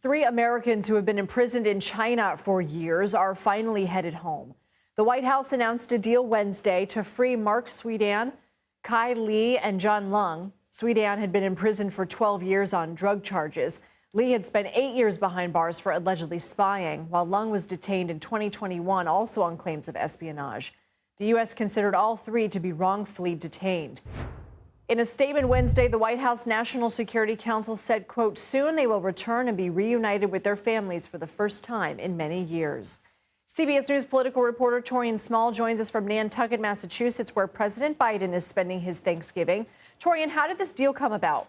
Three Americans who have been imprisoned in China for years are finally headed home. The White House announced a deal Wednesday to free Mark Swidan, Li and John Leung. Swidan had been imprisoned for 12 years on drug charges. Li had spent 8 years behind bars for allegedly spying, while Leung was detained in 2021, also on claims of espionage. The U.S. considered all three to be wrongfully detained. In a statement Wednesday, the White House National Security Council said, quote, soon they will return and be reunited with their families for the first time in many years. CBS News political reporter Taurean Small joins us from Nantucket, Massachusetts, where President Biden is spending his Thanksgiving. Taurean, how did this deal come about?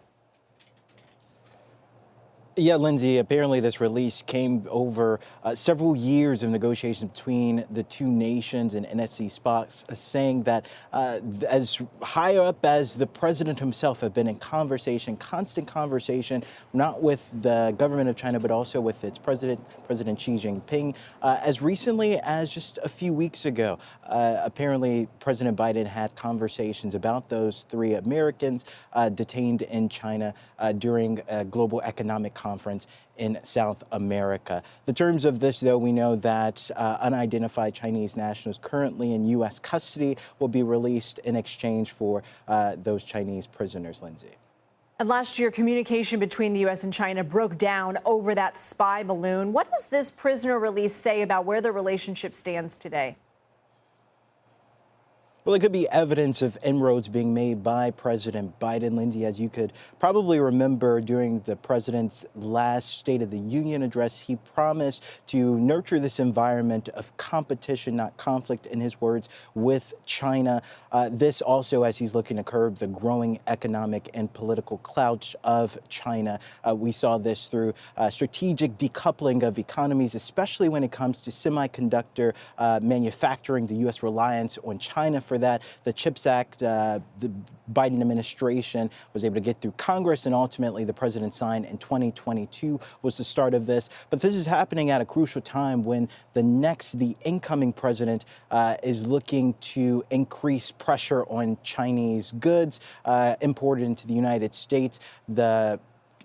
Yeah, Lindsay, apparently this release came over several years of negotiations between the two nations and NSC spots, saying that as high up as the president himself have been in conversation, constant conversation, not with the government of China, but also with its president, President Xi Jinping. As recently as just a few weeks ago, apparently President Biden had conversations about those three Americans detained in China during a global economic conference in South America. The terms of this, though, we know that unidentified Chinese nationals currently in U.S. custody will be released in exchange for those Chinese prisoners, Lindsay. And last year, communication between the U.S. and China broke down over that spy balloon. What does this prisoner release say about where the relationship stands today? Well, it could be evidence of inroads being made by President Biden. Lindsay, as you could probably remember during the president's last State of the Union address, he promised to nurture this environment of competition, not conflict, in his words, with China. This also as he's looking to curb the growing economic and political clout of China. We saw this through strategic decoupling of economies, especially when it comes to semiconductor manufacturing, the U.S. reliance on China for that. The CHIPS Act, the Biden administration was able to get through Congress, and ultimately the president signed in 2022 was the start of this. But this is happening at a crucial time when the incoming president is looking to increase pressure on Chinese goods imported into the United States. The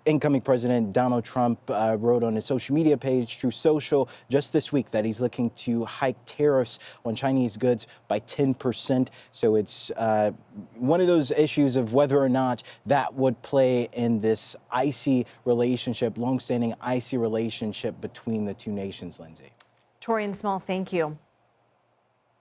incoming president Donald Trump wrote on his social media page, True Social, just this week that he's looking to hike tariffs on Chinese goods by 10%. So it's one of those issues of whether or not that would play in this icy relationship, longstanding icy relationship between the two nations, Lindsay. Taurean Small, thank you.